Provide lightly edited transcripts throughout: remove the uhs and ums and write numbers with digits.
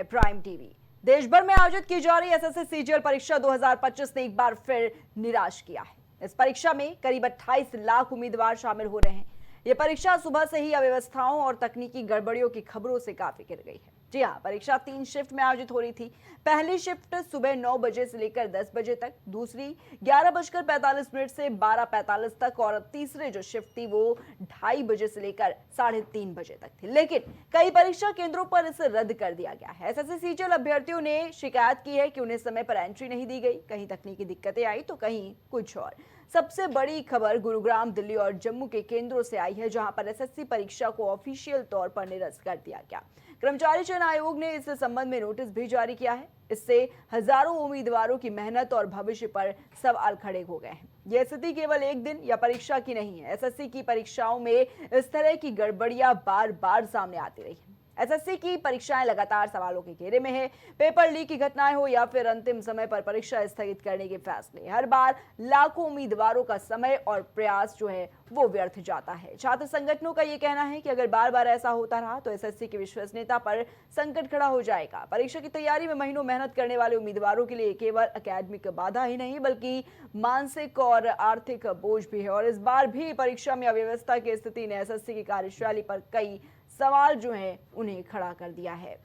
Prime TV. देश भर में आयोजित की जा रही एसएससी सीजीएल परीक्षा 2025 ने एक बार फिर निराश किया है। इस परीक्षा में करीब 28 लाख उम्मीदवार शामिल हो रहे हैं। यह परीक्षा सुबह से ही अव्यवस्थाओं और तकनीकी गड़बड़ियों की खबरों से काफी गिर गई है। जी हां, परीक्षा 3 शिफ्ट में आयोजित हो रही थी। पहली शिफ्ट सुबह 9 बजे से लेकर 10 बजे तक, दूसरी 11:45 से 12:45 तक और तीसरी जो शिफ्ट थी वो 2:30 बजे से लेकर 3:30 बजे तक थी। लेकिन कई परीक्षा केंद्रों पर इसे रद्द कर दिया गया है। एसएससी सीजीएल अभ्यर्थियों ने शिकायत की है कि उन्हें समय पर एंट्री नहीं दी गई, कहीं तकनीकी दिक्कतें आई तो कहीं कुछ और। सबसे बड़ी खबर गुरुग्राम, दिल्ली और जम्मू के केंद्रों से आई है, जहां पर एसएससी परीक्षा को ऑफिशियल तौर पर निरस्त कर दिया गया। कर्मचारी चयन आयोग ने इस संबंध में नोटिस भी जारी किया है। इससे हजारों उम्मीदवारों की मेहनत और भविष्य पर सवाल खड़े हो गए हैं। यह स्थिति केवल एक दिन या परीक्षा की नहीं है। एसएससी की परीक्षाओं में इस तरह की गड़बड़ियां बार बार सामने आती रही। एसएससी की परीक्षाएं लगातार सवालों के घेरे में है। पेपर लीक की घटनाएं हो या फिर अंतिम समय पर परीक्षा स्थगित करने के फैसले, हर बार लाखों उम्मीदवारों का समय और प्रयास जो है वो व्यर्थ जाता है। छात्र संगठनों का ये कहना है कि अगर बार बार ऐसा होता रहा तो एसएससी की विश्वसनीयता पर संकट खड़ा हो जाएगा। परीक्षा की तैयारी में महीनों मेहनत करने वाले उम्मीदवारों के लिए केवल अकेडमिक बाधा ही नहीं बल्कि मानसिक और आर्थिक बोझ भी है। और इस बार भी परीक्षा में अव्यवस्था की स्थिति ने एसएससी की कार्यशैली पर कई सवाल जो है उन्हें खड़ा कर दिया है।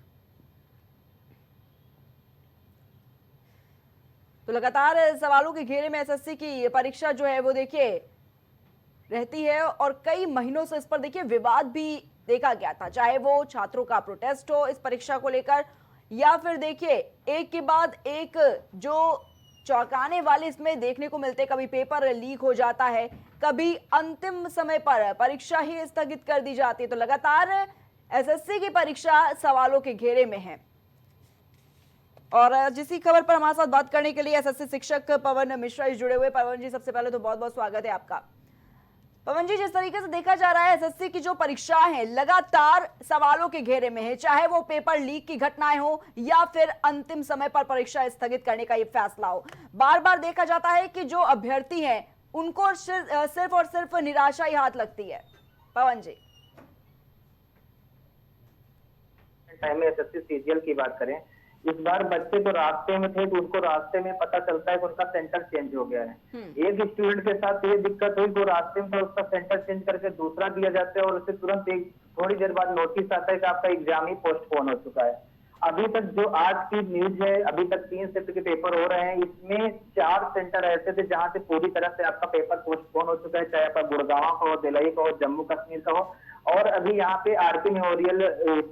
तो लगातार सवालों के घेरे में एसएससी की परीक्षा जो है वो देखिए रहती है और कई महीनों से इस पर देखिए विवाद भी देखा गया था, चाहे वो छात्रों का प्रोटेस्ट हो इस परीक्षा को लेकर या फिर देखिए एक के बाद एक जो चौंकाने वाले इसमें देखने को मिलते, कभी पेपर लीक हो जाता है, कभी अंतिम समय पर परीक्षा ही स्थगित कर दी जाती है। तो लगातार एसएससी की परीक्षा सवालों के घेरे में है। और जिसी खबर पर हमारे साथ बात करने के लिए एसएससी शिक्षक पवन मिश्रा जुड़े हुए। पवन जी, सबसे पहले तो बहुत बहुत स्वागत है आपका। पवन जी, जिस तरीके से देखा जा रहा है एसएससी की जो परीक्षा है लगातार सवालों के घेरे में है, चाहे वो पेपर लीक की घटनाएं हो या फिर अंतिम समय पर परीक्षा स्थगित करने का ये फैसला हो, बार बार देखा जाता है कि जो अभ्यर्थी हैं उनको सिर्फ और सिर्फ निराशा ही हाथ लगती है। पवन जी, टाइम में एसएससी सीजीएल की बात करें, इस बार बच्चे तो रास्ते में थे तो उनको रास्ते में पता चलता है कि उनका सेंटर चेंज हो गया है। एक स्टूडेंट के साथ ये दिक्कत हुई, वो रास्ते में उसका सेंटर चेंज करके दूसरा दिया जाता है और उसे तुरंत एक थोड़ी देर बाद नोटिस आता है कि आपका एग्जाम ही पोस्टपोन हो चुका है। अभी तक जो आज की न्यूज है, अभी तक 3 शिफ्ट के पेपर हो रहे हैं, इसमें 4 सेंटर ऐसे थे जहां से पूरी तरह से आपका पेपर पोस्टपोन हो चुका है, चाहे आपका गुड़गांव का हो, दिल्ली का हो, जम्मू कश्मीर का हो। और अभी यहाँ पे आरपी मेमोरियल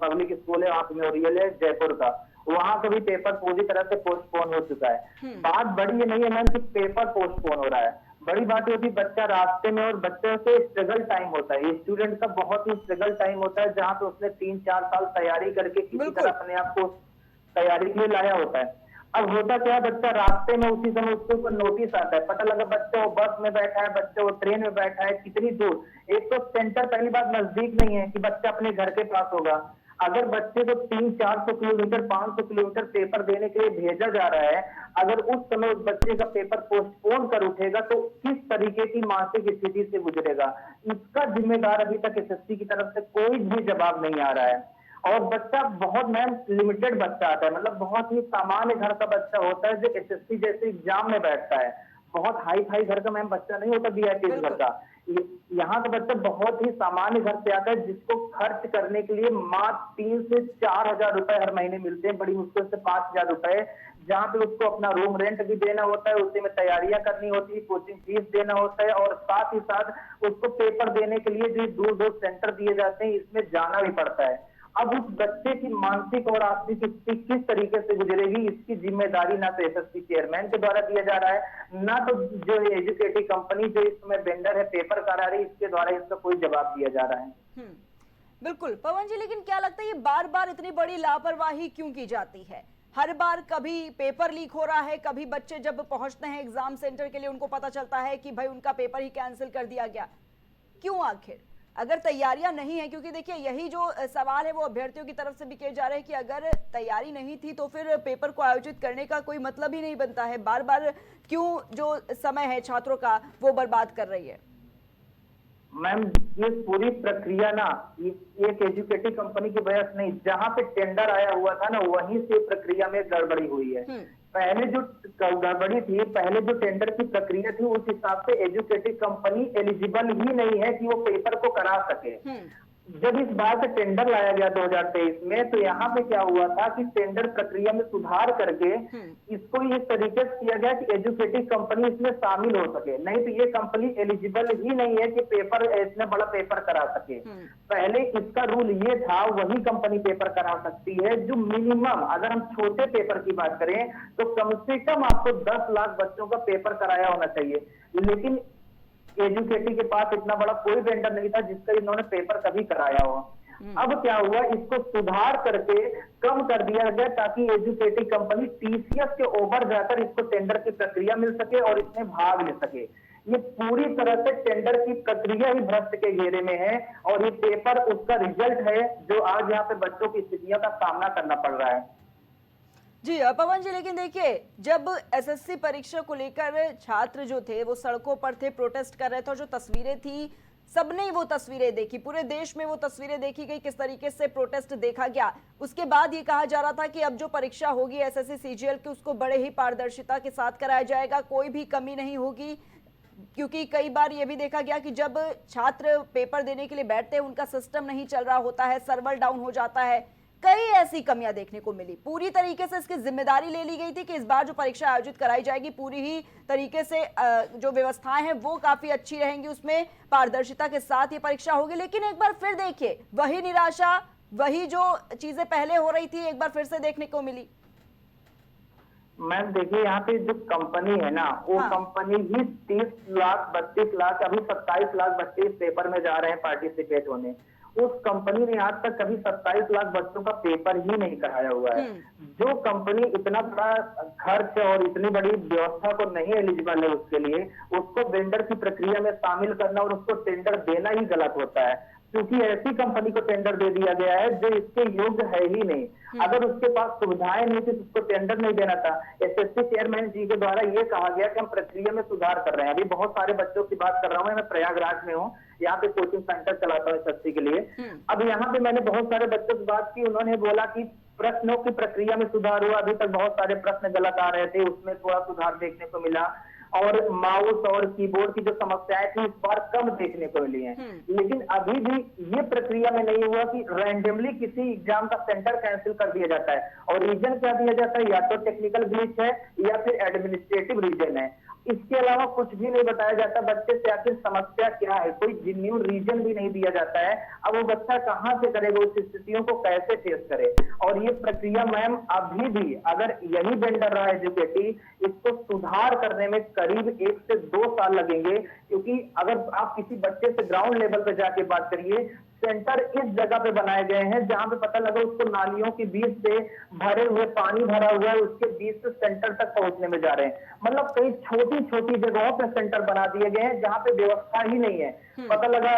पब्लिक स्कूल है, वहाँ पे मेमोरियल है जयपुर का, वहां का भी पेपर पूरी तरह से पोस्टपोन हो चुका है। बात बड़ी ये नहीं है मैम कि पेपर पोस्टपोन हो रहा है, बड़ी बात होती है बच्चा रास्ते में, और बच्चे से स्ट्रगल टाइम होता है, स्टूडेंट का बहुत ही स्ट्रगल टाइम होता है, जहां पे उसने 3-4 साल तैयारी करके किसी तरह अपने आप को तैयारी के लिए लाया होता है। अब होता क्या है, बच्चा रास्ते में उसी समय उसके ऊपर नोटिस आता है, पता लगा बच्चा वो बस में बैठा है, बच्चा वो ट्रेन में बैठा है, कितनी दूर, एक तो सेंटर पहली बात नजदीक नहीं है कि बच्चा अपने घर के पास होगा। अगर बच्चे को 300-400 किलोमीटर 500 किलोमीटर पेपर देने के लिए भेजा जा रहा है, अगर उस समय उस बच्चे का पेपर पोस्टपोन कर उठेगा तो किस तरीके की मानसिक स्थिति से गुजरेगा, इसका जिम्मेदार अभी तक एसएससी की तरफ से कोई भी जवाब नहीं आ रहा है। और बच्चा बहुत मैम लिमिटेड बच्चा आता है, मतलब बहुत ही सामान्य घर का बच्चा होता है जो एसएससी जैसे एग्जाम में बैठता है, बहुत हाई फाई घर का मैम बच्चा नहीं होता वीआईपी घर का। यहाँ का बच्चा बहुत ही सामान्य घर से आता है, जिसको खर्च करने के लिए मात्र 3 से 4 हजार रुपए हर महीने मिलते हैं, बड़ी मुश्किल से 5 हजार रुपए, जहाँ पे उसको अपना रूम रेंट भी देना होता है, उसी में तैयारियां करनी होती है, कोचिंग फीस देना होता है, और साथ ही साथ उसको पेपर देने के लिए जो दूर दूर सेंटर दिए जाते हैं इसमें जाना भी पड़ता है। अब उस बच्चे की मानसिक और आर्थिक स्थिति किस तरीके से गुजरेगी, इसकी जिम्मेदारी ना तो एसएससी चेयरमैन के द्वारा दिया जा रहा है, ना तो जो एजुकेटिव कंपनी जो इसमें वेंडर है पेपर करा रही, इसके द्वारा इसका कोई जवाब दिया जा रहा है। बिल्कुल पवन जी, लेकिन क्या लगता है ये बार बार इतनी बड़ी लापरवाही क्यों की जाती है? हर बार कभी पेपर लीक हो रहा है, कभी बच्चे जब पहुंचते हैं एग्जाम सेंटर के लिए उनको पता चलता है कि भाई उनका पेपर ही कैंसिल कर दिया गया। क्यों आखिर? अगर तैयारियां नहीं है, क्योंकि देखिए यही जो सवाल है वो अभ्यर्थियों की तरफ से भी किए जा रहे हैं कि अगर तैयारी नहीं थी तो फिर पेपर को आयोजित करने का कोई मतलब ही नहीं बनता है, बार बार क्यों जो समय है छात्रों का वो बर्बाद कर रही है? मैम ये पूरी प्रक्रिया ना एक एजुकेटिव कंपनी की वजह से नहीं, जहां पे टेंडर आया हुआ था ना वहीं से प्रक्रिया में गड़बड़ी हुई है। पहले जो गड़बड़ी थी, पहले जो टेंडर की प्रक्रिया थी उस हिसाब से एजुकेटिव कंपनी एलिजिबल ही नहीं है कि वो पेपर को करा सके। जब इस बार से टेंडर लाया गया 2023 में, तो यहाँ पे क्या हुआ था कि टेंडर प्रक्रिया में सुधार करके इसको इस तरीके से किया गया कि एजुकेटिव कंपनी इसमें शामिल हो सके, नहीं तो ये कंपनी एलिजिबल ही नहीं है कि पेपर इतना बड़ा पेपर करा सके। पहले इसका रूल ये था वही कंपनी पेपर करा सकती है जो मिनिमम, अगर हम छोटे पेपर की बात करें तो कम से कम आपको 10 लाख बच्चों का पेपर कराया होना चाहिए। लेकिन एजुकेटिव के पास इतना बड़ा कोई वेंडर नहीं था जिसका इन्होंने पेपर कभी कराया हो। अब क्या हुआ, इसको सुधार करके कम कर दिया गया ताकि एजुकेटिव कंपनी टीसीएस के ओवर जाकर इसको टेंडर की प्रक्रिया मिल सके और इसमें भाग ले सके। ये पूरी तरह से टेंडर की प्रक्रिया ही भ्रष्ट के घेरे में है और ये पेपर उसका रिजल्ट है जो आज यहाँ पे बच्चों की स्थितियों का सामना करना पड़ रहा है। जी पवन जी, लेकिन देखिए जब एसएससी परीक्षा को लेकर छात्र जो थे वो सड़कों पर थे, प्रोटेस्ट कर रहे थे और जो तस्वीरें थी सबने वो तस्वीरें देखी, पूरे देश में वो तस्वीरें देखी गई, किस तरीके से प्रोटेस्ट देखा गया। उसके बाद ये कहा जा रहा था कि अब जो परीक्षा होगी एसएससी सीजीएल की उसको बड़े ही पारदर्शिता के साथ कराया जाएगा, कोई भी कमी नहीं होगी। क्योंकि कई बार ये भी देखा गया कि जब छात्र पेपर देने के लिए बैठते हैं उनका सिस्टम नहीं चल रहा होता है, सर्वर डाउन हो जाता है, कई ऐसी कमियां देखने को मिली। पूरी तरीके से इसकी जिम्मेदारी ले ली गई थी कि इस बार जो परीक्षा आयोजित कराई जाएगी पूरी ही तरीके से जो व्यवस्थाएं हैं वो काफी अच्छी रहेंगी, उसमें पारदर्शिता के साथ ये परीक्षा होगी। लेकिन एक बार फिर देखिए वही निराशा, वही जो चीजें पहले हो रही थी एक बार फिर से देखने को मिली। मैम देखिए यहाँ पे जो कंपनी है ना वो कंपनी ही 30 लाख 32 लाख अभी 27 लाख बच्चे इस पेपर में जा रहे हैं पार्टिसिपेट होने। उस कंपनी ने आज तक कभी 27 लाख बच्चों का पेपर ही नहीं कराया हुआ है। जो कंपनी इतना बड़ा खर्च और इतनी बड़ी व्यवस्था को नहीं एलिजिबल है उसके लिए, उसको वेंडर की प्रक्रिया में शामिल करना और उसको टेंडर देना ही गलत होता है, क्योंकि ऐसी कंपनी को टेंडर दे दिया गया है जो इसके योग्य है ही नहीं। अगर उसके पास सुविधाएं नहीं थी तो उसको टेंडर नहीं देना था। एसएससी चेयरमैन जी के द्वारा ये कहा गया कि हम प्रक्रिया में सुधार कर रहे हैं। अभी बहुत सारे बच्चों की बात कर रहा हूँ, मैं प्रयागराज में हूँ, यहाँ पे कोचिंग सेंटर चलाता हूँ एसएससी के लिए। अब यहाँ पे मैंने बहुत सारे बच्चों से बात की, उन्होंने बोला कि प्रश्नों की प्रक्रिया में सुधार हुआ, अभी तक बहुत सारे प्रश्न गलत आ रहे थे, उसमें थोड़ा सुधार देखने को मिला और माउस और कीबोर्ड की जो समस्याएं थी इस बार कम देखने को मिली हैं। लेकिन अभी भी ये प्रक्रिया में नहीं हुआ कि रैंडमली किसी एग्जाम का सेंटर कैंसिल कर दिया जाता है और रीजन क्या दिया जाता है, या तो टेक्निकल ग्लिच है या फिर एडमिनिस्ट्रेटिव रीजन है। इसके अलावा कुछ भी नहीं बताया जाता बच्चे से आखिर समस्या क्या है, कोई जेन्युइन रीजन भी नहीं दिया जाता है। अब वो बच्चा कहां से करेगा, उस स्थितियों को कैसे फेस करे। और ये प्रक्रिया मैम अभी भी अगर यही वेंडर रहा एजुकेटिव, इसको सुधार करने में करीब 1 से 2 साल लगेंगे, क्योंकि अगर आप किसी बच्चे से ग्राउंड लेवल पे जाके बात करिए, सेंटर इस जगह पे बनाए गए हैं जहां पे पता लगा उसको नालियों के बीच से भरे हुए पानी भरा हुआ है, उसके बीच से सेंटर तक पहुंचने में जा रहे हैं। मतलब कई छोटी छोटी जगहों पे सेंटर बना दिए गए हैं जहां पे व्यवस्था ही नहीं है। पता लगा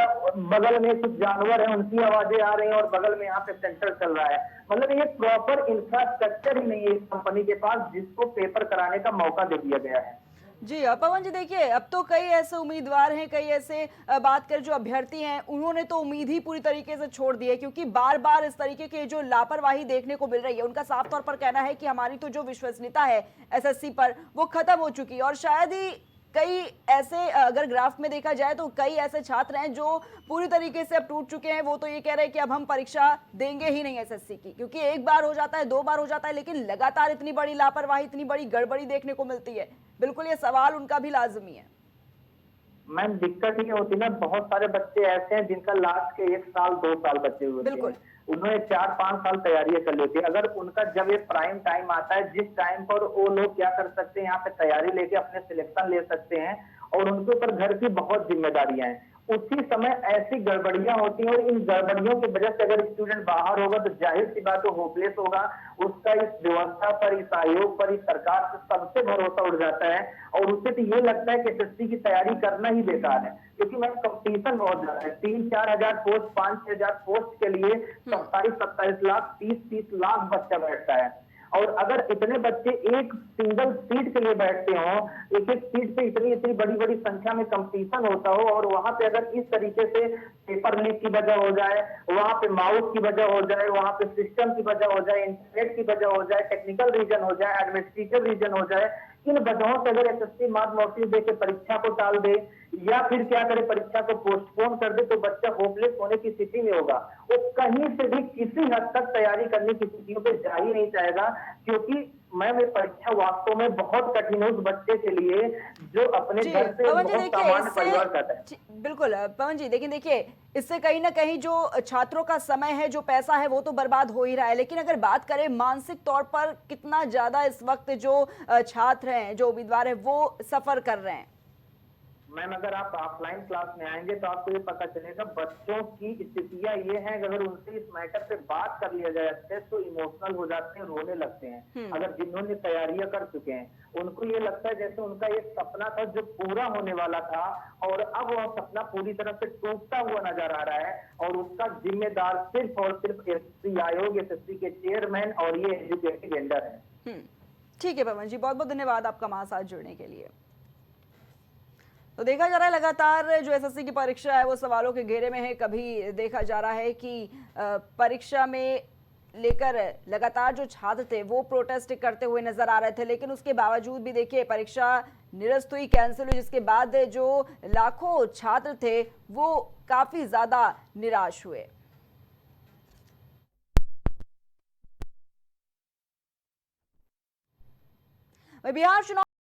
बगल में कुछ जानवर है, उनकी आवाजें आ रही हैं और बगल में यहाँ पे सेंटर चल रहा है। मतलब ये प्रॉपर इंफ्रास्ट्रक्चर ही नहीं है इस कंपनी के पास जिसको पेपर कराने का मौका दे दिया गया है। जी पवन जी, देखिए अब तो कई ऐसे उम्मीदवार हैं, कई ऐसे बात कर जो अभ्यर्थी हैं उन्होंने तो उम्मीद ही पूरी तरीके से छोड़ दी है, क्योंकि बार बार इस तरीके की जो लापरवाही देखने को मिल रही है। उनका साफ तौर पर कहना है कि हमारी तो जो विश्वसनीयता है एसएससी पर वो खत्म हो चुकी है। और शायद ही कई ऐसे अगर ग्राफ में देखा जाए तो कई ऐसे छात्र हैं जो पूरी तरीके से अब टूट चुके हैं। वो तो ये कह रहे हैं कि अब हम परीक्षा देंगे ही नहीं एसएससी की, क्योंकि एक बार हो जाता है, 2 बार हो जाता है, लेकिन लगातार इतनी बड़ी लापरवाही, इतनी बड़ी गड़बड़ी देखने को मिलती है। बिल्कुल ये सवाल उनका भी लाजमी है। मैम दिक्कत ये होती है ना, बहुत सारे बच्चे ऐसे हैं जिनका लास्ट के 1 साल 2 साल बच्चे हुए हैं, उन्होंने 4-5 साल तैयारियां कर ली थी। अगर उनका जब ये प्राइम टाइम आता है, जिस टाइम पर वो लोग क्या कर सकते हैं, यहाँ पे तैयारी लेके अपने सिलेक्शन ले सकते हैं और उनके ऊपर घर की बहुत जिम्मेदारियां हैं, उसी समय ऐसी गड़बड़ियां होती हैं। और इन गड़बड़ियों की वजह से अगर स्टूडेंट बाहर होगा तो जाहिर सी बात है होपलेस होगा, उसका इस व्यवस्था पर, इस आयोग पर, इस सरकार से सबसे भरोसा उड़ जाता है और उसे तो ये लगता है कि एसएससी की तैयारी करना ही बेकार है, क्योंकि मैं कंपटीशन बहुत ज्यादा है। 3-4 हजार पोस्ट, 5-6 हजार पोस्ट के लिए 27-27 लाख 30-30 लाख बच्चा बैठता है और अगर इतने बच्चे एक सिंगल सीट के लिए बैठते हों, एक एक सीट पे इतनी इतनी बड़ी बड़ी संख्या में कंपटीशन होता हो, और वहां पे अगर इस तरीके से पेपर लीक की वजह हो जाए, वहां पे माउस की वजह हो जाए, वहां पे सिस्टम की वजह हो जाए, इंटरनेट की वजह हो जाए, टेक्निकल रीजन हो जाए, एडमिनिस्ट्रेटिव रीजन हो जाए, इन वजहों से अगर एसएससी मार्क नोटिस दे के परीक्षा को टाल दे या फिर क्या करे, परीक्षा को पोस्टपोन कर दे, तो बच्चा होपलेस होने की स्थिति में होगा। वो कहीं से भी किसी हद तक तैयारी करने की स्थितियों पे जा ही नहीं चाहेगा, क्योंकि मैम ये परीक्षा वास्तव में बहुत कठिन है उस बच्चे के लिए जो अपने जी घर से पवन जी, बहुत देखिए सामान्य परिवार का है। बिल्कुल पवन जी, लेकिन देखिए इससे कहीं ना कहीं जो छात्रों का समय है, जो पैसा है, वो तो बर्बाद हो ही रहा है, लेकिन अगर बात करें मानसिक तौर पर कितना ज्यादा इस वक्त जो छात्र हैं, जो उम्मीदवार हैं, वो सफर कर रहे हैं। मैम अगर आप ऑफलाइन क्लास में आएंगे तो आपको ये पता चलेगा बच्चों की स्थितियां ये हैं कि अगर उनसे इस मैटर पे बात कर लिया जाए अच्छे तो इमोशनल हो जाते हैं, रोने लगते हैं। अगर जिन्होंने तैयारियां कर चुके हैं उनको ये लगता है जैसे उनका ये सपना था जो पूरा होने वाला था, और अब वह सपना पूरी तरह से टूटता हुआ नजर आ रहा है, और उसका जिम्मेदार सिर्फ और सिर्फ एसएससी आयोग, एसएससी के चेयरमैन और ये एजुकेटेड वेंडर है। ठीक है पवन जी, बहुत बहुत धन्यवाद आपका हमारे साथ जुड़ने के लिए। तो देखा जा रहा है लगातार जो एसएससी की परीक्षा है वो सवालों के घेरे में है। कभी देखा जा रहा है कि परीक्षा में लेकर लगातार जो छात्र थे वो प्रोटेस्ट करते हुए नजर आ रहे थे, लेकिन उसके बावजूद भी देखिए परीक्षा निरस्त हुई, कैंसिल हुई, जिसके बाद जो लाखों छात्र थे वो काफी ज्यादा निराश हुए। बिहार चुनाव